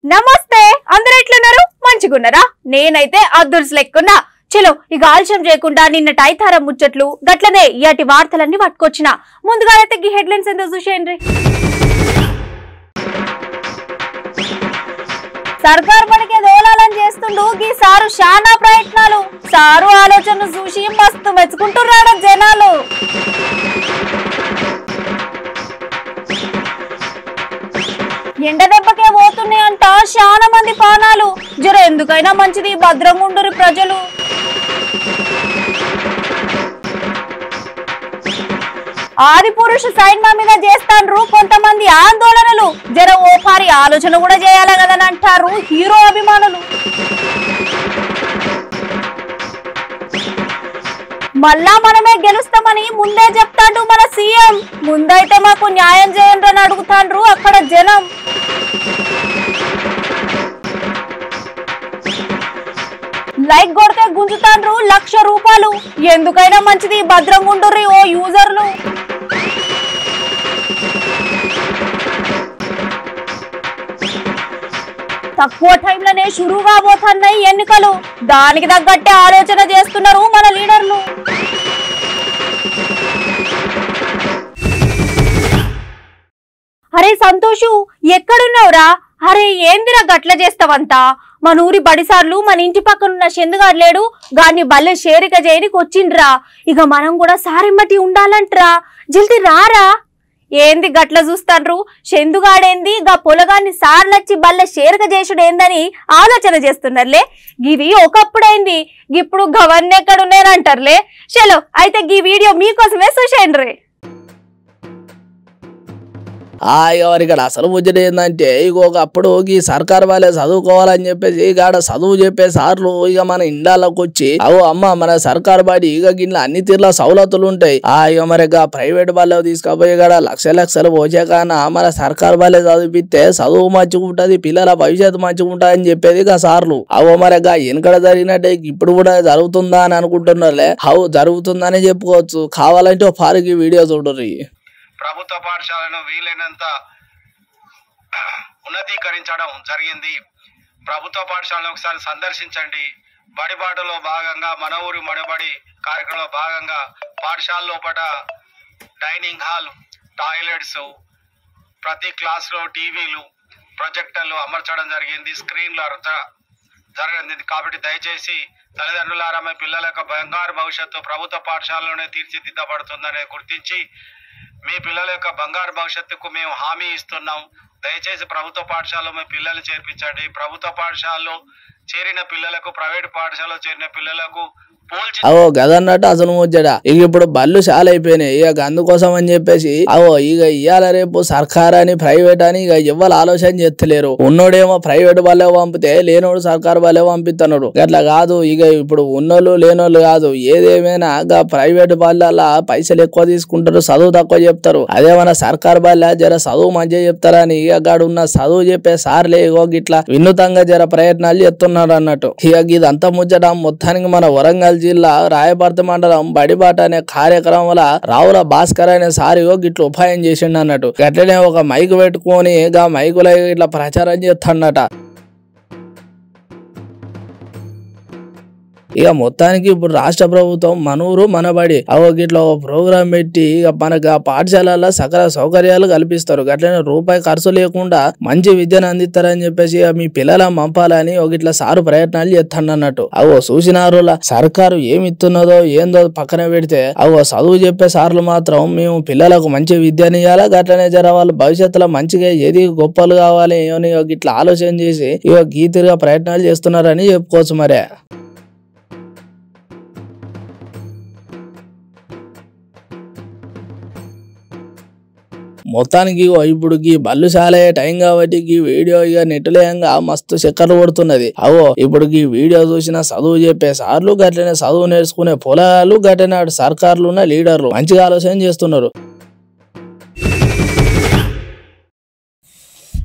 నమస్తే అందరూ ఎట్లున్నారు మంచిగున్నారా నేనైతే అద్దుర్స్ లెక్కున్నా చలో ఇక ఆలస్యం చేయకుండా నిన్న టైతారం ముచ్చట్లు గట్లనే ఇయాటి వార్తలన్నీ పట్టుకొచ్చిన ముందుగా అయితే ఈ హెడ్లైన్స్ ఏందో చూసేయండి సర్కార్ పడికే దోలాలని చేస్తుండు ఈ సారు శానా ప్రయత్నాలు సారు ఆలోచనను చూసి మస్తు మెచ్చుకుంటున్నాడు జనాలు ఎండ దెబ్బకే పోతున్నాయంట చాలా మంది పానాలు జర ఎందుకైనా మంచిది భద్రంగా ఉండరు ప్రజలు ఆది పురుష సైన్మా మీద చేస్తాండ్రు కొంతమంది ఆందోళనలు జర ఓపారి ఆలోచన కూడా చేయాలి కదని అంటారు హీరో అభిమానులు మళ్ళా మనమే గెలుస్తామని ముందే చెప్తాండు మన సీఎం ముందైతే మాకు న్యాయం చేయండి అని అడుగుతాండ్రు అక్కడ జనం లైక్ కొడితే గుంజుతాండ్రు ₹1,00,000 ఎందుకైనా మంచిది భద్రంగా ఉండుర్రి ఓ యూజర్లు తక్కువ టైంలోనే షురూ కాబోతున్నాయి ఎన్నికలు దానికి తగ్గట్టే ఆలోచన చేస్తున్నారు మన లీడర్లు అరే సంతోషు ఎక్కడున్నావురా అరే ఏందిరా గట్ల చేస్తావంతా మన ఊరి బడిసార్లు మన ఇంటి పక్కనున్న చందుగాడు లేడు గాన్ని బల్లె షేరిక చేయనికి వచ్చిండ్రా ఇక మనం కూడా సారెమ్మటి ఉండాలంటరా జల్ది రారా ఏంది గట్ల చూస్తాండ్రు చందుగాడేంది గా పొలగాన్ని సార్లచ్చి బల్లె షేరిక చేసుడు ఏందని ఆలోచన చేస్తున్నారులే గిది ఒకప్పుడైంది ఇప్పుడు గవర్న ఎక్కడున్నారంటారులే చలో అయితే ఈ వీడియో మీకోసమే చూసేయండి ఇక్కడ అసలు ముచ్చట ఏంటంటే ఒకప్పుడు ఈ సర్కారు వాళ్ళే చదువుకోవాలని చెప్పేసి గాడ చదువు చెప్పే సార్లు ఇక మన ఇండాలకు వచ్చి అవో అమ్మ మన సర్కారు బాడీ ఇక గిన్నె అన్ని తీర్ల సౌలతులు ఉంటాయి ఇక మరి ప్రైవేట్ వాళ్ళకు తీసుకపోయి గాడ లక్షలు పోసాకన మన సర్కారు వాళ్ళే చదివిస్తే చదువు మంచిగుంటది పిల్లల భవిష్యత్తు మంచిగుంటది అని చెప్పేది ఇక సార్లు అవో మరి వెనకడ జరిగినట్టే ఇప్పుడు కూడా జరుగుతుందా అని అనుకుంటున్నారులే జరుగుతుందని చెప్పుకోవచ్చు కావాలంటే ఒక పారికి వీడియో చూడరు ప్రభుత్వ పాఠశాలను వీలైనంత ఉన్నతీకరించడం జరిగింది. ప్రభుత్వ పాఠశాలను ఒకసారి సందర్శించండి. బడిబాటలో భాగంగా మన ఊరి మడబడి కార్యక్రమంలో భాగంగా పాఠశాల లోపల డైనింగ్ హాల్, టాయిలెట్స్, ప్రతి క్లాస్లో టీవీలు, ప్రొజెక్టర్లు అమర్చడం జరిగింది. స్క్రీన్లు జరిగింది. కాబట్టి దయచేసి తల్లిదండ్రులారా మీ పిల్లల యొక్క బంగారు భవిష్యత్తు ప్రభుత్వ పాఠశాలలోనే తీర్చిదిద్దబడుతుందని గుర్తించి మీ పిల్లల యొక్క బంగారు భవిష్యత్తుకు మేము హామీ ఇస్తున్నాం. దయచేసి ప్రభుత్వ పాఠశాలలో మీ పిల్లలు చేర్పించండి. ప్రభుత్వ పాఠశాలలో చేరిన పిల్లలకు ప్రైవేట్ పాఠశాలలో చేరిన పిల్లలకు గదన్నట్టు అసలు ముచ్చట ఇక ఇప్పుడు బళ్ళు చాలా అయిపోయినాయి. ఇక అందుకోసం అని చెప్పేసి ఇక ఇయ్యాల రేపు సర్కార్ అని ప్రైవేట్ అని ఇక ఇవ్వాలి ఆలోచన చేస్తలేరు. ఉన్నోడేమో ప్రైవేట్ వాళ్ళే పంపితే లేనోడు సర్కారు వాళ్ళే పంపిస్తున్నాడు. అట్లా కాదు ఇక ఇప్పుడు ఉన్నోళ్ళు లేనోళ్ళు కాదు ఏదేమైనా ప్రైవేట్ వాళ్ళ పైసలు ఎక్కువ తీసుకుంటారు, చదువు తక్కువ చెప్తారు. అదే మన సర్కారు వాళ్ళ జర చదువు మంచిగా చెప్తారని ఇక గాడున్న చదువు చెప్పే సార్లే ఇగో గిట్లా వినూతంగా జర ప్రయత్నాలు చేస్తున్నాడు అన్నట్టు. ఇక ఇదంతా ముచ్చట మొత్తానికి మన వరంగల్ జిల్లా రాయపర్తి మండలం బడిబాట అనే కార్యక్రమంలో రావుల భాస్కర్ అనే సారిగో గిట్ల ఉపాయం చేసిండు అన్నట్టు. గట్లనే ఒక మైకు పెట్టుకొని గా మైకులో ఇట్లా ప్రచారం చేస్తాడట. ఇక మొత్తానికి ఇప్పుడు రాష్ట్ర ప్రభుత్వం మనూరు మనబడి గిట్ల ఒక ప్రోగ్రాం పెట్టి ఇక మనకు ఆ పాఠశాలలో సకల సౌకర్యాలు కల్పిస్తారు. గట్లనే రూపాయి ఖర్చు లేకుండా మంచి విద్యను అందిస్తారని చెప్పేసి మీ పిల్లల పంపాలని గిట్ల సారు ప్రయత్నాలు చేస్తాడు అన్నట్టు. చూసినారులా సర్కారు ఏమి ఇస్తున్నదో ఏందో పక్కన పెడితే చదువు చెప్పే సార్లు మాత్రం మేము పిల్లలకు మంచి విద్యని ఇవ్వాలా గట్లనే జర వాళ్ళు భవిష్యత్తులో మంచిగా ఏది గొప్పలు కావాలి అని గిట్ల ఆలోచన చేసి గీతిగా ప్రయత్నాలు చేస్తున్నారని చెప్పుకోవచ్చు. మరే మొత్తానికి ఇప్పుడు ఈ బళ్ళు చాలే టైం కాబట్టి ఈ వీడియో ఇక నెట్టులేయంగా మస్తు చక్కర్లు కొడుతున్నది. ఇప్పుడు ఈ వీడియో చూసిన చదువు చెప్పే సార్లు గట్లనే చదువు నేర్చుకునే పొలాలు గట్లనే సర్కార్లు ఉన్న లీడర్లు మంచిగా ఆలోచన చేస్తున్నారు.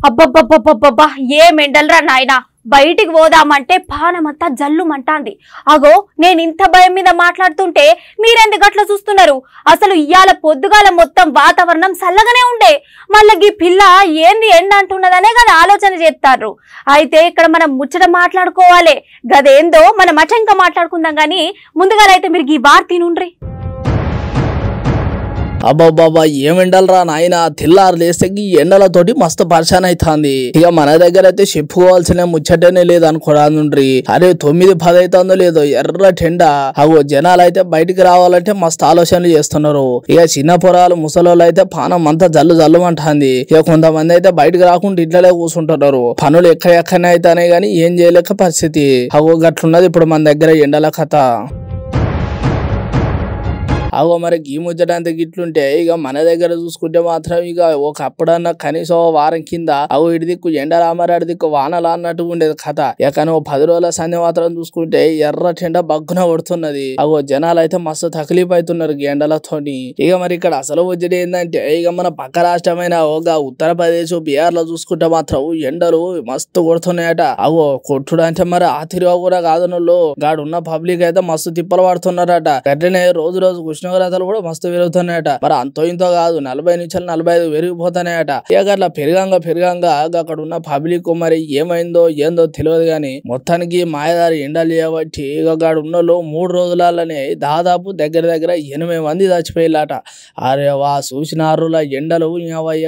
అబ్బబ్బబ్బబ్బబ్బా ఏం ఎండలరా నాయనా బయటికి పోదామంటే పానమంతా జల్లుమంటాంది. అగో నేను ఇంత భయం మీద మాట్లాడుతుంటే మీరెందుకు గట్ల చూస్తున్నారు? అసలు ఇయ్యాల పొద్దుగాల మొత్తం వాతావరణం చల్లగానే ఉండే, మళ్ళీ ఈ పిల్ల ఏంది ఎండ అంటున్నదనే కదా ఆలోచన చేస్తారు. అయితే ఇక్కడ మనం ముచ్చట మాట్లాడుకోవాలి, గదేందో మనం అచంక మాట్లాడుకుందాం. గాని ముందుగా అయితే మీరు ఈ వార్త నుండ్రి. అబ్బాబాబా ఏమెండలరా నాయన, తెల్లారు లేస్తే ఈ ఎండలతోటి మస్తు పరిశాన్ అవుతుంది. ఇక మన దగ్గర అయితే చెప్పుకోవాల్సిన ముచ్చటనే లేదు అనుకోరాండ్రి. అరే 9-10 అవుతుందో లేదో ఎర్ర టెండ. అగో జనాలు అయితే బయటికి రావాలంటే మస్తు ఆలోచనలు చేస్తున్నారు. ఇక చిన్న పొరాలు ముసలోళ్ళు అయితే పానం అంతా జల్లుమంటుంది. ఇక కొంతమంది అయితే బయటకు రాకుండా ఇంట్లోనే కూర్చుంటున్నారు. పనులు ఎక్కడెక్కడనే అవుతానే గానీ ఏం చేయలేక పరిస్థితి. అగో గట్లున్నది ఇప్పుడు మన దగ్గర ఎండల కథ. అగో మరి ఈ ముచ్చటంత గిట్లుంటే ఇక మన దగ్గర చూసుకుంటే మాత్రం ఇక ఒకప్పుడన్నా కనీసం వారం కింద అగో ఇటు దిక్కు ఎండలా మరి అటు దిక్కు వానలా అన్నట్టు ఉండేది కథ. ఇక 10 రోజుల సంధి మాత్రం చూసుకుంటే ఎర్ర టెండ బగ్గున పడుతున్నది. అగో జనాలు అయితే మస్తు తక్లీఫ్ అవుతున్నారు ఎండలతోని. ఇక మరి ఇక్కడ అసలు ముచ్చట ఏంటంటే ఇక మన పక్క రాష్ట్రమైన ఒక ఉత్తరప్రదేశ్ బీహార్ లో చూసుకుంటే మాత్రం ఎండలు మస్తు కొడుతున్నాయట. అగో కొట్టుడు అంటే మరి ఆ తిరుగు కూడా కాదనోళ్ళు గాడున్న పబ్లిక్ అయితే మస్తు తిప్పలు పడుతున్నారట. గట్లనే రోజు ఉష్ణోగ్రతలు కూడా మస్తు పెరుగుతున్నాయట. మరి అంతో ఇంతో కాదు 40 నుంచి 45 పెరిగిపోతున్నాయట. ఇక అట్లా పెరగంగా అక్కడ ఉన్న పబ్లిక్ మరి ఏమైందో ఏందో తెలియదు గాని మొత్తానికి మాయదారి ఎండలు చేయబట్టి ఇక గాడు ఉన్నోళ్ళు 3 రోజులనే దాదాపు దగ్గర 8 మంది చచ్చిపోయిలాట. అరే వా చూసినారుల ఎండలు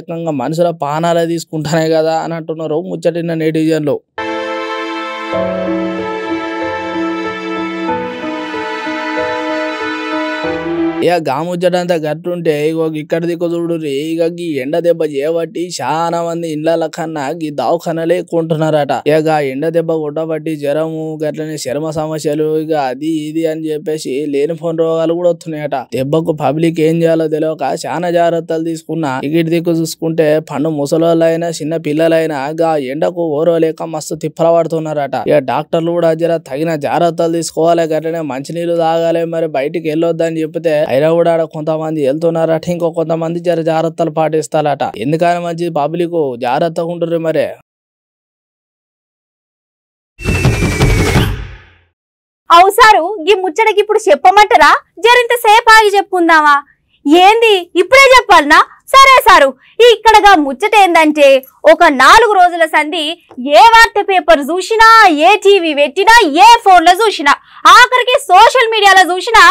ఏకంగా మనుషుల పానాలే తీసుకుంటానే కదా అని అంటున్నారు ముచ్చటిన నెటిజన్లు. ఇక గాముచ్చటంతా గట్టుంటే ఇగో ఇక్కడ దిక్కు చూడు ఇక ఈ ఎండ దెబ్బ చేయబట్టి చాలా మంది ఇండ్ల కన్నా ఈ దవాఖానలే కొంటున్నారట. ఇక ఎండ దెబ్బ కొట్టబట్టి జ్వరము గట్లనే చర్మ సమస్యలు ఇక అది ఇది అని చెప్పేసి లేని ఫోన్ రోగాలు కూడా వస్తున్నాయట. దెబ్బకు పబ్లిక్ ఏం చేయాలో తెలియక చాలా జాగ్రత్తలు తీసుకున్నా. ఇటు దిక్కు చూసుకుంటే పండు ముసలోళ్ళైనా చిన్న పిల్లలైనా గా ఎండకు ఓరలేక మస్తు తిప్పల పడుతున్నారట. ఇక డాక్టర్లు కూడా జర తగిన జాగ్రత్తలు తీసుకోవాలి, గట్లనే మంచినీళ్ళు తాగాలి, మరి బయటికి వెళ్ళొద్దని చెప్తే అయినా కూడా కొంతమంది వెళ్తున్నారట. ఇంకో కొంతమంది జర జాగ్రత్తలు పాటిస్తారట. ఎందుకని మంచి పబ్లిక్ జాగ్రత్తగా ఉంటుర్రు. మరే అవుసారు ఈ ముచ్చటకి ఇప్పుడు చెప్పమంటారా? జరింత సేపు ఆగి చెప్పుకుందామా? ఏంది ఇప్పుడే చెప్పాలనా? సరే సారు, ఇక్కడగా ముచ్చట ఏందంటే ఒక 4 రోజుల సంధి ఏ వార్త పేపర్ చూసినా, ఏ టీవీ పెట్టినా, ఏ ఫోన్లో చూసినా, ఆఖరికి సోషల్ మీడియాలో చూసినా,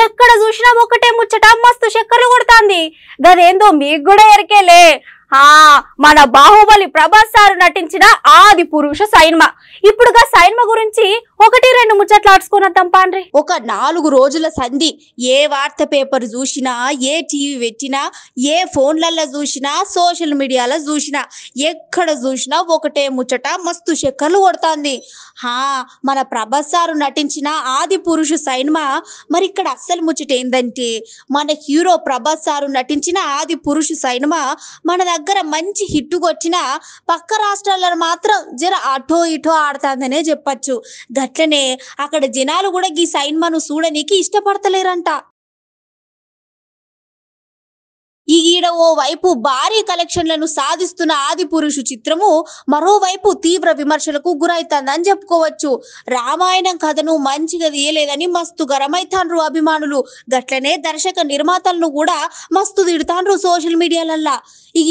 ఎక్కడ చూసినా ఒకటే ముచ్చట మస్తు చక్కర్లు కొడుతుంది. గదేందో మీకు కూడా ఎరికేలే. మన బాహుబలి ప్రభాస్ సారు నటించిన ఆది పురుష సైన్మా. ఇప్పుడుగా సైన్మా గురించి 1-2 ముచ్చట్లు ఆడుచుకున్నాం పాండ్రి. ఒక 4 రోజుల సంధి ఏ వార్త పేపర్ చూసినా, ఏ టీవీ పెట్టినా, ఏ ఫోన్లలో చూసినా, సోషల్ మీడియాలో చూసినా, ఎక్కడ చూసినా ఒకటే ముచ్చట మస్తు చక్కర్లు కొడుతుంది. మన ప్రభాస్ సారు నటించిన ఆది పురుష సైన్మా. మరి ఇక్కడ అస్సలు ముచ్చట ఏందంటే మన హీరో ప్రభాస్ సారు నటించిన ఆది పురుష సైన్మా మన దగ్గర మంచి హిట్ కొట్టిన పక్క రాష్ట్రాలలో మాత్రం జర అటో ఇటో ఆడుతుందనే చెప్పచ్చు. గట్లనే అక్కడ జనాలు కూడా ఈ సైన్మాను చూడనీకి ఇష్టపడతలేరంట. ఈడ ఓ వైపు భారీ కలెక్షన్లను సాధిస్తున్న ఆది పురుషు చిత్రము మరోవైపు తీవ్ర విమర్శలకు గురైతుందని చెప్పుకోవచ్చు. రామాయణం కథను మంచిగా తీయలేదని మస్తు గరమైతాండ్రు అభిమానులు. గట్లనే దర్శక నిర్మాతలను కూడా మస్తు తిడతాండ్రు సోషల్ మీడియాలల్లా.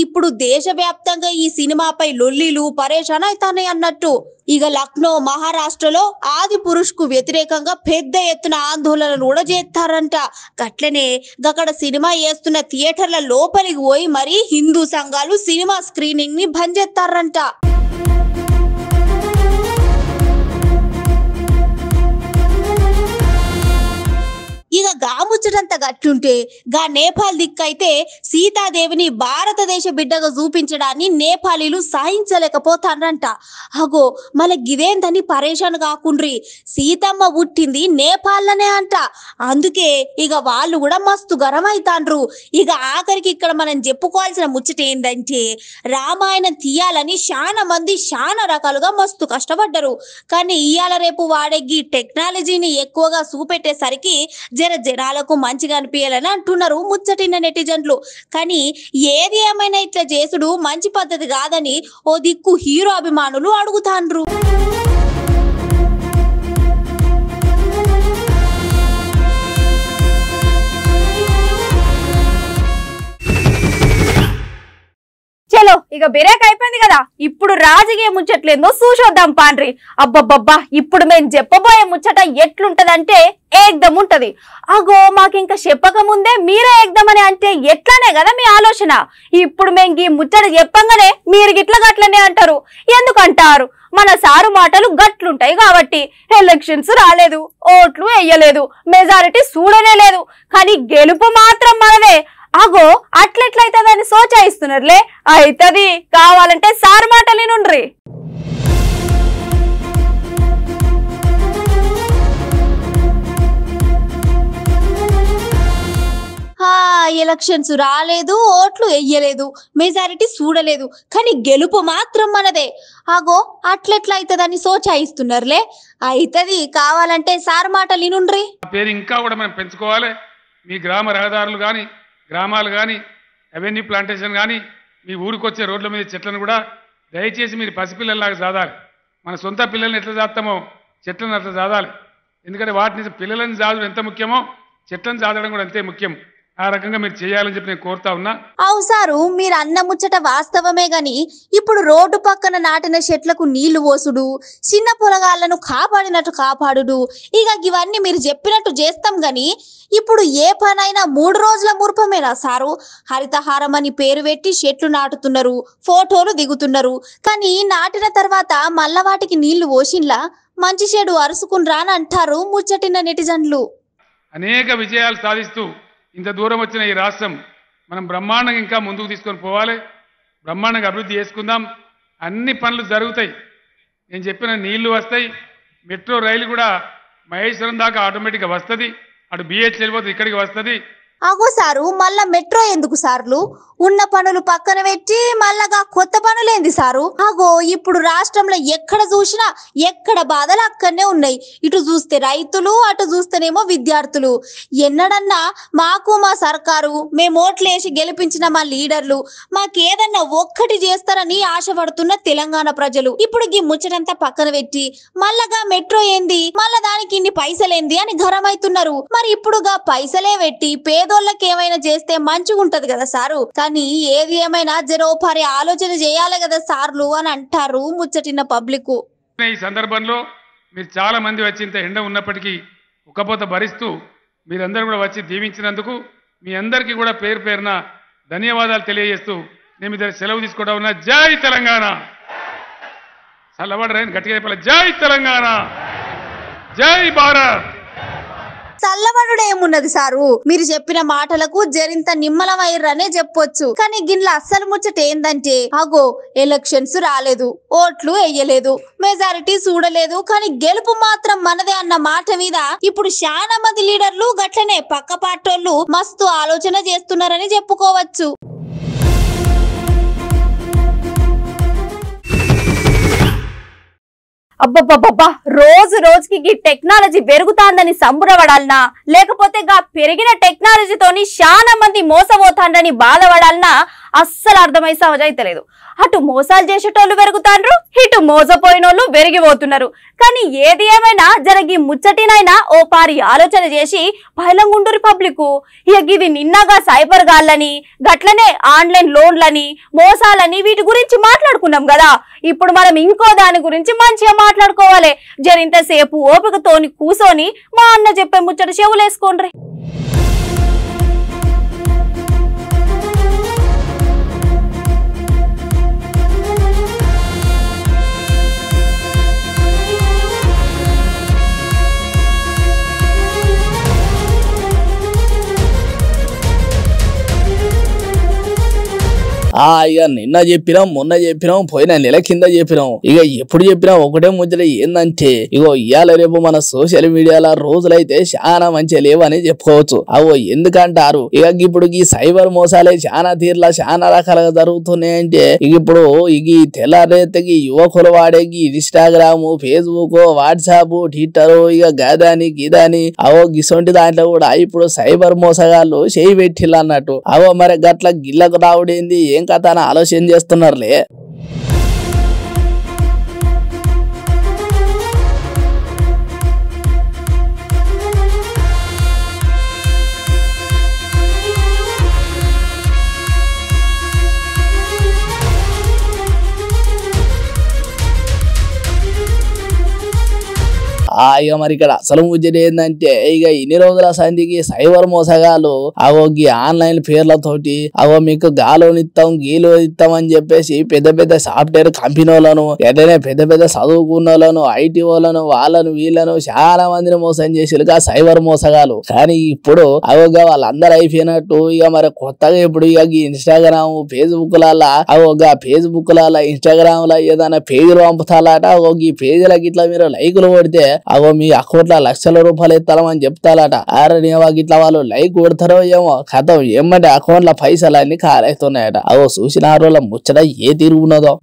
ఇప్పుడు దేశవ్యాప్తంగా ఈ సినిమాపై లొల్లీలు పరేషాన్ అవుతాయి అన్నట్టు. ఇక లక్నో మహారాష్ట్రలో ఆది పురుష్ కు వ్యతిరేకంగా పెద్ద ఎత్తున ఆందోళనలు కూడా చేస్తారంట. గట్లనే అక్కడ సినిమా వేస్తున్న థియేటర్ల లోపలికి పోయి మరి హిందూ సంఘాలు సినిమా స్క్రీనింగ్ ని బంద్ చేస్తారంట. ఇక గాముచ్చటంతా గట్లుంటే గా నేపాల్ దిక్కైతే సీతాదేవిని భారతదేశ బిడ్డగా చూపించడాన్ని నేపాలీలు సహించలేకపోతారంట. అగో మళ్ళీ గిదేందని పరేషాన్ కాకుండ్రి. సీతమ్మ పుట్టింది నేపాల్లోనే అంట. అందుకే ఇక వాళ్ళు కూడా మస్తు గరమైతాండ్రు. ఇక ఆఖరికి ఇక్కడ మనం చెప్పుకోవాల్సిన ముచ్చట ఏంటంటే రామాయణం తీయాలని చాలా మంది చాలా రకాలుగా మస్తు కష్టపడ్డారు. కానీ ఇవాళ రేపు వాడే ఈ టెక్నాలజీని ఎక్కువగా చూపెట్టేసరికి జనాలకు మంచిగా అనిపించాలని అంటున్నారు ముచ్చటిన నెటిజన్లు. కానీ ఏది ఏమైనా ఇట్లా చేసుడు మంచి పద్ధతి కాదని ఓ దిక్కు హీరో అభిమానులు అడుగుతాండ్రు. చలో ఇక బిరేక్ అయిపోయింది కదా, ఇప్పుడు రాజకీయ ముచ్చట్లేందో చూసొద్దాం పాండ్రి. అబ్బబ్బబ్బా, ఇప్పుడు మేము చెప్పబోయే ముచ్చట ఎట్లుంటదంటే ఏకదం ఉంటది. అగో మాకింకా చెప్పక ముందే మీరే ఏకదం అని అంటే ఎట్లానే కదా మీ ఆలోచన. ఇప్పుడు మేము ఈ ముచ్చట చెప్పంగానే మీరు గిట్ల గట్లనే అంటారు. ఎందుకంటారు? మన సారు మాటలు గట్లుంటాయి కాబట్టి. ఎలక్షన్స్ రాలేదు, ఓట్లు వేయలేదు, మెజారిటీ చూడనే లేదు, కానీ గెలుపు మాత్రం మనదే. అగో అట్లెట్లయితదని సోచాయిస్తున్నారులే. అయితది, కావాలంటే సారు మాటలు నుండ్రి. ఎలక్షన్స్ రాలేదు, ఓట్లు వెయ్యలేదు, మెజారిటీ చూడలేదు, కానీ గెలుపు మాత్రం మనదే. అగో అట్లెట్లయితదని సోచాయిస్తున్నారులే. అయితది, కావాలంటే సార్ మాటలు వినుండ్రి. పేరు ఇంకా కూడా మనం పెంచుకోవాలి. మీ గ్రామ రహదారులు కానీ, గ్రామాలు కానీ, అవెన్యూ ప్లాంటేషన్ కానీ, మీ ఊరికి వచ్చే రోడ్ల మీద చెట్లను కూడా దయచేసి మీరు పసిపిల్లల్లాగా చదవాలి. మన సొంత పిల్లల్ని ఎట్లా చాస్తామో చెట్లను అట్లా చదవాలి. ఎందుకంటే వాటిని పిల్లలను చాదడం ఎంత ముఖ్యమో చెట్లను చాదడం కూడా అంతే ముఖ్యం. ఆ రకంగా మీరు చేయాలని చెప్పి నేను కోరుతా ఉన్నా. అవు సారు, మీరు అన్న ముచ్చట వాస్తవమే గాని ఇప్పుడు రోడ్డు పక్కన నాటిన చెట్లకు నీళ్లు పోసుడు, చిన్న పొలగాళ్లను కాపాడినట్టు కాపాడుడు, ఇక ఇవన్నీ మీరు చెప్పినట్టు చేస్తాం గాని ఇప్పుడు ఏ పనైనా 3 రోజుల మురుపమేనా సారు? హరితహారం అని పేరు పెట్టి చెట్లు నాటుతున్నారు, ఫోటోలు దిగుతున్నారు, కానీ నాటిన తర్వాత మళ్ళా వాటికి నీళ్లు పోసిన్లా మంచి చెడు అరుసుకుని రాని అంటారు ముచ్చటిన నెటిజన్లు. అనేక విజయాలు సాధిస్తూ ఇంత దూరం వచ్చిన ఈ రాష్ట్రం మనం బ్రహ్మాండంగా ఇంకా ముందుకు తీసుకొని పోవాలి. బ్రహ్మాండంగా అభివృద్ధి చేసుకుందాం. అన్ని పనులు జరుగుతాయి. నేను చెప్పిన నీళ్లు వస్తాయి. మెట్రో రైలు కూడా మహేశ్వరం దాకా ఆటోమేటిక్గా వస్తుంది. అటు బిహెచ్ వెళ్ళిపోతుంది, ఇక్కడికి వస్తుంది. అగో సారు, మళ్ళా మెట్రో ఎందుకు సార్లు? ఉన్న పనులు పక్కన పెట్టి మళ్ళాగా కొత్త పనులేంది సారు? అగో ఇప్పుడు రాష్ట్రంలో ఎక్కడ చూసినా ఎక్కడ బాధలు అక్కడనే ఉన్నాయి. ఇటు చూస్తే రైతులు, అటు చూస్తేనేమో విద్యార్థులు. ఎన్నడన్నా మాకు మా సర్కారు, మేము ఓట్లేసి గెలిపించిన మా లీడర్లు మాకేదన్నా ఒక్కటి చేస్తారని ఆశపడుతున్న తెలంగాణ ప్రజలు ఇప్పుడు ఈ ముచ్చటంతా పక్కన పెట్టి మళ్ళాగా మెట్రో ఏంది, మళ్ళా దానికి ఇన్ని పైసలేంది అని గరమైతున్నారు. మరి ఇప్పుడుగా పైసలే పెట్టి పేదోళ్ళకి ఏమైనా చేస్తే మంచిగా ఉంటది కదా సారు. కానీ ఏది ఏమైనా జరోపారి ఆలోచన చేయాలి కదా సార్లు అని అంటారు ముచ్చటిన పబ్లిక్. ఈ సందర్భంలో మీరు చాలా మంది వచ్చి ఇంత ఎండ ఉన్నప్పటికీ ఉక్కపోత భరిస్తూ మీరందరూ కూడా వచ్చి దీవించినందుకు మీ అందరికీ కూడా పేరు పేరున ధన్యవాదాలు తెలియజేస్తూ నేను మీ దగ్గర సెలవు తీసుకోవడం ఉన్నా. జై తెలంగాణ. చల్లబడరా, గట్టిగా చెప్పాలి. జై తెలంగాణ, జై భారత్. చల్లబడు ఏమున్నది సారు, మీరు చెప్పిన మాటలకు జరింత నిమ్మలమయ్యరనే చెప్పొచ్చు. కానీ గిన్ల అస్సలు ముచ్చట ఏందంటే అగో ఎలక్షన్స్ రాలేదు, ఓట్లు వేయలేదు, మెజారిటీ చూడలేదు, కానీ గెలుపు మాత్రం మనదే అన్న మాట మీద ఇప్పుడు చాలా మంది లీడర్లు గట్లనే పక్క పార్టోళ్ళు మస్తు ఆలోచన చేస్తున్నారని చెప్పుకోవచ్చు. అబ్బబ్బబ్బబ్బా, రోజు రోజుకి టెక్నాలజీ పెరుగుతాందని సంబరపడాలనా, లేకపోతే గా పెరిగిన టెక్నాలజీతోని చాలా మంది మోసపోతాండ్రని బాధపడాలనా అస్సలు అర్థమై సహజైతలేదు. అటు మోసాలు చేసేటోళ్ళు పెరుగుతాండ్రు, ఇటు మోసపోయినోళ్ళు పెరిగిపోతున్నారు. కానీ ఏది ఏమైనా జరిగి ముచ్చటినైనా ఓ పారి ఆలోచన చేసి పైలంగుండూరి పబ్లిక్. ఇక ఇది నిన్నగా సైబర్ గాళ్ళని, గట్లనే ఆన్లైన్ లోన్లని, మోసాలని వీటి గురించి మాట్లాడుకున్నాం కదా. ఇప్పుడు మనం ఇంకో దాని గురించి మంచిగా మాట్లాడుకోవాలి. జరింతసేపు ఓపికతోని కూసోని మా అన్న చెప్పే ముచ్చట చెవులేసుకోండ్రి. ఇక నిన్న చెప్పినాం, మొన్న చెప్పినాం, పోయిన నెల కింద చెప్పినాం. ఇక ఎప్పుడు చెప్పినా ఒకటే ముచ్చట ఏందంటే ఇగో ఇవాళ రేపు మన సోషల్ మీడియాలో రోజులైతే చాలా మంచిగా లేవని చెప్పుకోవచ్చు. అవో ఎందుకంటారు, ఇక ఇప్పుడు ఈ సైబర్ మోసాలే చాలా తీర్లా చాలా రకాలుగా జరుగుతున్నాయంటే ఇప్పుడు ఈ తెల్లారేతకి యువకులు వాడేకి ఇన్స్టాగ్రామ్, ఫేస్బుక్, వాట్సాప్, ట్విట్టర్, ఇక గదాని గిదాని అవో గిసొంటి దాంట్లో కూడా ఇప్పుడు సైబర్ మోసగాళ్ళు చేయి పెట్టిల్లు అన్నట్టు. అవో మరి గట్ల గిళ్ళకు రావుడేంది ఏం కథ అని ఆలోచన చేస్తున్నారులే. ఇక మరి ఇక్కడ అసలు ముచ్చట ఏంటంటే ఇక ఇన్ని రోజుల సంధికి సైబర్ మోసగాలు ఈ ఆన్లైన్ పేర్లతోటి మీకు గాలోని ఇస్తాం గీలో ఇస్తాం అని చెప్పేసి పెద్ద పెద్ద సాఫ్ట్వేర్ కంపెనీ వాళ్ళను ఏదైనా పెద్ద పెద్ద చదువుకున్న వాళ్ళను ఐటీ వాళ్ళను వాళ్ళను వీళ్ళను చాలా మందిని మోసం చేసిలుగా సైబర్ మోసగాలు. కానీ ఇప్పుడు వాళ్ళందరూ అయిపోయినట్టు ఇక మరి కొత్తగా ఇప్పుడు ఇక ఇన్స్టాగ్రామ్ ఫేస్బుక్ లలో ఫేస్బుక్ లలో ఇన్స్టాగ్రామ్ లో ఏదైనా పేజీలు పంపుతాలట. ఈ పేజీలకి ఇట్లా మీరు లైకులు కొడితే మీ అకౌంట్ లో లక్షల రూపాయలు ఎత్తాలని చెప్తాలట. ఇట్లా వాళ్ళు లైక్ కొడతారో ఏమో కథం ఏమంటే అకౌంట్ లో పైసలు అన్ని కాలేస్తున్నాయట. చూసిన రోజుల ముచ్చట ఏ తిరుగున్నదో.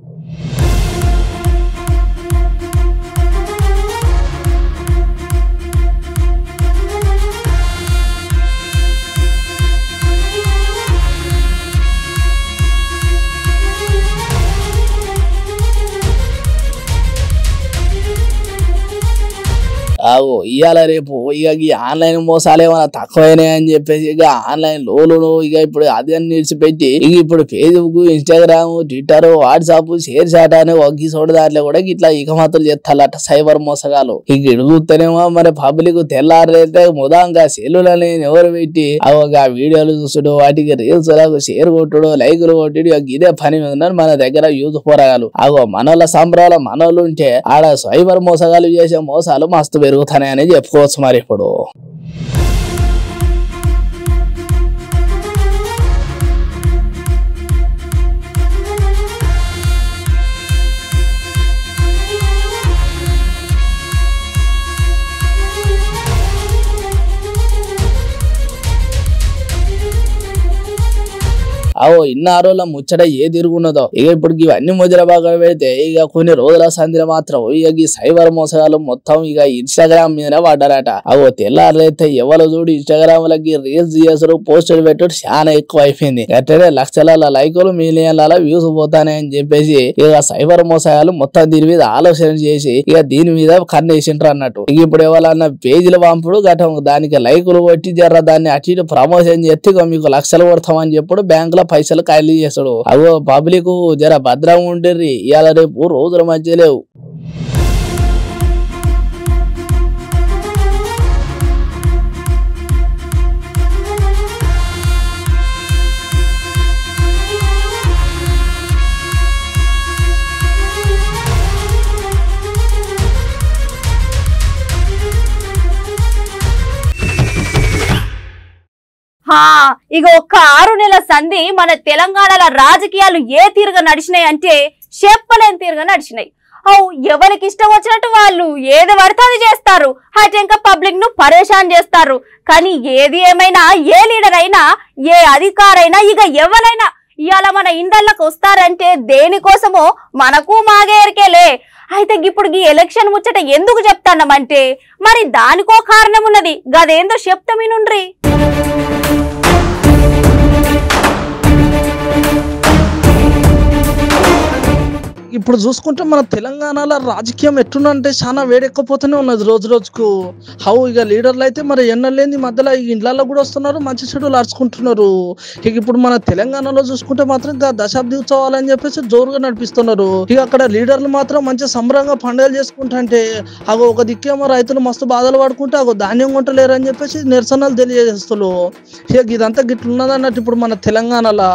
ఇవాళ రేపు ఇక ఈ ఆన్లైన్ మోసాలు ఏమైనా తక్కువైనాయి అని చెప్పేసి ఇక ఆన్లైన్ లోను ఇక ఇప్పుడు అదే నిలిచిపెట్టి ఇక ఇప్పుడు Facebook Instagram Twitter WhatsApp ShareChat అని ఒగ్గి చూడు దాంట్లో కూడా ఇట్లా ఇకమతులు చేస్తారట సైబర్ మోసగాలు. ఇక ఇడుగుతానేమో మరి పబ్లిక్ తెల్లారైతే ముదాంగా సెల్లులని ఎవరు పెట్టి వీడియోలు చూసుడు వాటికి రీల్స్ షేర్ కొట్టుడు లైకులు కొట్టుడు ఇదే పని మీద మన దగ్గర యూత్ పోరగాలు. మనోళ్ళ సంబరాల మనోళ్ళు ఉంటే ఆడ సైబర్ మోసగాలు చేసే మోసాలు మస్తు పెరుగుతాయని చెప్పుకోవచ్చు. మరి ఇప్పుడు ఇన్నారోళ్ళ ముచ్చట ఏ తిరుగున్నదో. ఇక ఇప్పుడు ఇవన్నీ ముద్ర బాగా పెడితే ఇక కొన్ని రోజుల సంధిలో మాత్రం ఇక ఈ సైబర్ మోసగాలు మొత్తం ఇక ఇన్స్టాగ్రామ్ మీద పడ్డారట. తెల్లారైతే ఎవరు చూడు ఇన్స్టాగ్రామ్ లకి రీల్స్ చేసుడు పోస్టులు పెట్టుడు చాలా ఎక్కువ అయిపోయింది. అట్లనే లక్షల లైకులు మిలియన్ల వ్యూస్ పోతానని చెప్పేసి ఇక సైబర్ మోసగాలు మొత్తం దీని మీద ఆలోచన చేసి ఇక దీని మీద కన్నేసింటారు అన్నట్టు. ఇక ఇప్పుడు ఎవరన్నా పేజీలు పంపుడు గతం దానికి లైకులు కొట్టి జర్ర దాన్ని అటు ఇటు ప్రమోషన్ చేస్తే మీకు లక్షలు కొడతామని చెప్పుడు బ్యాంకులో పైసలు ఖాళీ చేస్తాడు. పబ్లిక్ జర భద్రంగా ఉండేర్రి. ఇవాళ రేపు రోజుల మధ్య లేవు. ఇక ఒక్క 6 నెలల సంధి మన తెలంగాణలో రాజకీయాలు ఏ తీరుగా నడిచినాయి అంటే చెప్పలేని తీరుగా నడిచినాయి. ఎవరికి ఇష్టం వచ్చినట్టు వాళ్ళు ఏది పడితే అది చేస్తారు. ఇంకా పబ్లిక్ ను పరేషాన్ చేస్తారు. కానీ ఏది ఏమైనా ఏ లీడర్ అయినా ఏ అధికారైనా ఇక ఎవరైనా ఇవాళ మన ఇండ్లకు వస్తారంటే దేనికోసమో మనకు మాగేరికేలే. అయితే ఇప్పుడు ఈ ఎలక్షన్ ముచ్చట ఎందుకు చెప్తాన్నామంటే మరి దానికో కారణం ఉన్నది. గదేందో చెప్తా మీనుండ్రి. ఇప్పుడు చూసుకుంటే మన తెలంగాణలో రాజకీయం ఎట్లుందంటే చాలా వేడెక్కపోతూనే ఉన్నది రోజు రోజుకు. ఇక లీడర్లు అయితే మరి ఎన్నలేని మధ్యలో ఇండ్లలో కూడా వస్తున్నారు, మంచి చెడులు అరుచుకుంటున్నారు. ఇక ఇప్పుడు మన తెలంగాణలో చూసుకుంటే మాత్రం ఇంకా దశాబ్ది ఉత్సవాలు అని చెప్పేసి జోరుగా నడిపిస్తున్నారు. ఇక అక్కడ లీడర్లు మాత్రం మంచి సంబరంగా పండుగలు చేసుకుంటుంటే ఒక దిక్కేమో రైతులు మస్తు బాధలు పడుకుంటే ధాన్యం కొంటలేరు అని చెప్పేసి నిరసనలు తెలియజేస్తున్నారు. ఇక ఇదంతా గిట్లున్నది అన్నట్టు ఇప్పుడు మన తెలంగాణలో.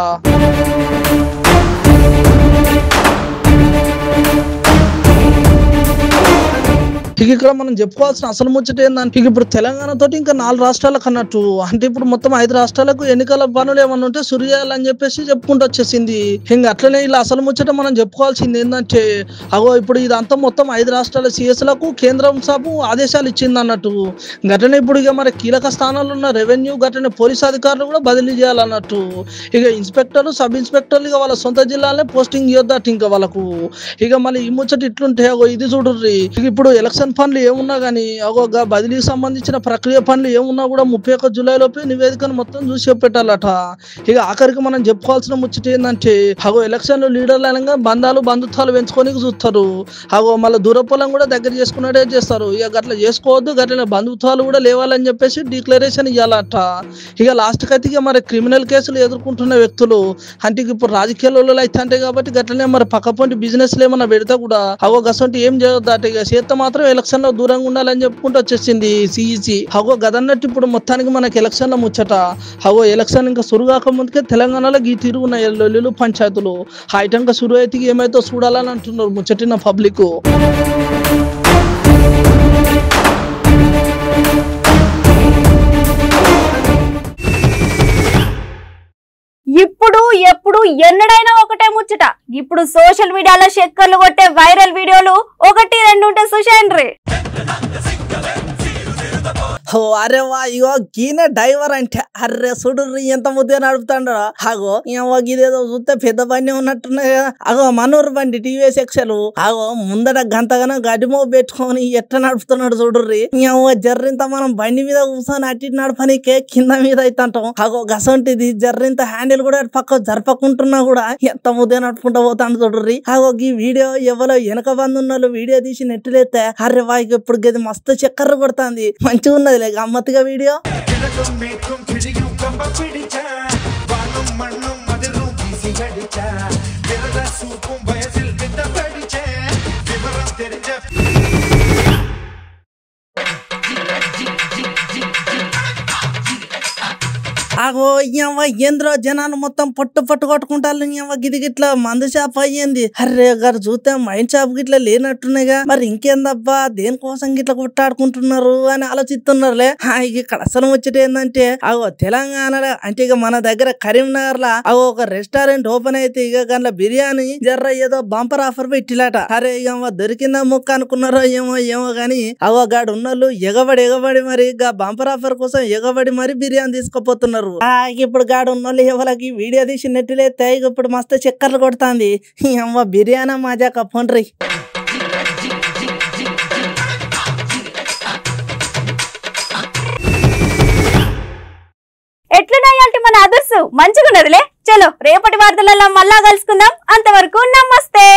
ఇక్కడ మనం చెప్పుకోవాల్సిన అసలు ముచ్చట ఏంటంటే ఇప్పుడు తెలంగాణ తోటి ఇంకా 4 రాష్ట్రాలకు అన్నట్టు. అంటే ఇప్పుడు మొత్తం 5 రాష్ట్రాలకు ఎన్నికల పనులు ఏమన్నా ఉంటే సురియాలని చెప్పేసి చెప్పుకుంటూ వచ్చేసింది. ఇంకా అట్లనే ఇలా అసలు ముచ్చట మనం చెప్పుకోవాల్సింది ఏంటంటే ఇప్పుడు ఇదంతా మొత్తం 5 రాష్ట్రాల సిఎస్లకు కేంద్రం సభ ఆదేశాలు ఇచ్చింది అన్నట్టు. గట్లనే ఇప్పుడు ఇక మరి కీలక స్థానాల్లో ఉన్న రెవెన్యూ గట్లనే పోలీస్ అధికారులు కూడా బదిలీ చేయాలన్నట్టు. ఇక ఇన్స్పెక్టర్లు సబ్ ఇన్స్పెక్టర్లు ఇక వాళ్ళ సొంత జిల్లాలనే పోస్టింగ్ ఇవ్వద్దట ఇంకా వాళ్ళకు. ఇక మళ్ళీ ఈ ముచ్చట ఇట్లుంటే ఇది చూడుర్రి. ఇప్పుడు ఎలక్షన్ పనులు ఏమున్నా గానీ బదిలీకి సంబంధించిన ప్రక్రియ పనులు ఏమున్నా కూడా 31 జూలైలోపే నివేదికను మొత్తం చూసి పెట్టాలట. ఇక ఆఖరికి మనం చెప్పుకోవాల్సిన ముచ్చట ఏంటంటే ఎలక్షన్లు లీడర్లు అనగా బంధుత్వాలు పెంచుకొని చూస్తారు. మళ్ళీ దూరపొలం కూడా దగ్గర చేసుకున్నట్టే చేస్తారు. ఇక గట్లా చేసుకోవద్దు, గట్ల బంధుత్వాలు కూడా లేవాలని చెప్పేసి డిక్లరేషన్ ఇవ్వాలట. ఇక లాస్ట్కి అయితే ఇక మరి క్రిమినల్ కేసులు ఎదుర్కొంటున్న వ్యక్తులు అంటే ఇప్పుడు రాజకీయాలలో అయితే కాబట్టి గట్లనే మరి పక్కపొంటి బిజినెస్లు ఏమన్నా పెడితే కూడా గసంటి ఏం చేయొద్దు అట. ఇక చేత మాత్రం ఎలక్షన్ లో దూరంగా ఉండాలని చెప్పుకుంటూ వచ్చేసింది సిఈసి. హగో గదన్నట్టు ఇప్పుడు మొత్తానికి మనకి ఎలక్షన్ లో ముచ్చట. హగో ఎలక్షన్ ఇంకా సురుగాక ముందుకే తెలంగాణలో ఈ తిరుగున్న లొల్లులు పంచాయతీలు హైటంగా సురు అయితే ఏమైతే చూడాలని అంటున్నారు ముచ్చటిన పబ్లిక్. ఇప్పుడు ఎప్పుడు ఎన్నడైనా ఒకటే ముచ్చట. ఇప్పుడు సోషల్ మీడియాలో చక్కర్లు కొట్టే వైరల్ వీడియోలు 1-2 ఉంటే చూసేయండి. అరే వా ఇగో గీనే డ్రైవర్ అంటే అర్రే చూడు ఎంత ముద్దుగా నడుపుతాడు. అగో ఇదేదో చూస్తే పెద్ద బండి ఉన్నట్టున్నాయి కదా. అగో మనూరు బండి టీవీఎస్ ఎక్సెల్. అగో ముందట గంతగానో గడ్డిమో పెట్టుకొని ఎట్లా నడుపుతున్నాడు చూడుర్రి. జర్రింత మనం బండి మీద కూర్చొని అట్టి నడపనికే కింద మీద అవుతుంటాం. అగో గసంటిది జర్రింత హ్యాండిల్ కూడా పక్క జరపకుంటున్నా కూడా ఎంత ముద్దుగా నడుపుకుంటా పోతాడు చూడుర్రి. అగో ఈ వీడియో ఎవరో వెనక బంది ఉన్న వీడియో తీసి నెట్టులేస్తే అరే వా ఇప్పుడు గది మస్తు చక్కర్ర కొడుతుంది. మంచిగా ఉన్నది గమ్మత్తుగా వీడియో. ఆగో ఏంద్రో జనాలు మొత్తం పొట్టు కొట్టుకుంటారు. గిది గిట్లా మందు షాప్ అయ్యింది. అర్రే గారు చూస్తే మైండ్ షాప్ గిట్లా లేనట్టున్నాయిగా. మరి ఇంకేందబ్బా దేనికోసం గిట్లా కొట్టాడుకుంటున్నారు అని ఆలోచిస్తున్నారులే. ఇక్కడ అసలు వచ్చేది ఏంటంటే అగో తెలంగాణలో అంటే ఇక మన దగ్గర కరీంనగర్ లా అగో ఒక రెస్టారెంట్ ఓపెన్ అయితే ఇక గంట బిర్యానీ జర్ర ఏదో బంపర్ ఆఫర్ పెట్టిలాట. అరే ఇక దొరికిందా ముక్క అనుకున్నారో ఏమో గాని అగో గాడు ఉన్నోళ్ళు ఎగబడి మరి ఇక బంపర్ ఆఫర్ కోసం ఎగబడి మరి బిర్యానీ తీసుకుపోతున్నారు. ఇప్పుడు గాడు ఉన్నోళ్ళు ఎవరికి వీడియో తీసి నెట్టులేస్తే ఇప్పుడు మస్తు చక్కర్లు కొడుతుంది. అమ్మ బిర్యానీ మజా కప్పండ్రి. ఎట్లున్నాయి అంటే మన అదర్స్ మంచిగా ఉన్నదిలే. చలో రేపటి వార్తలలో మళ్ళా కలుసుకుందాం. అంతవరకు నమస్తే.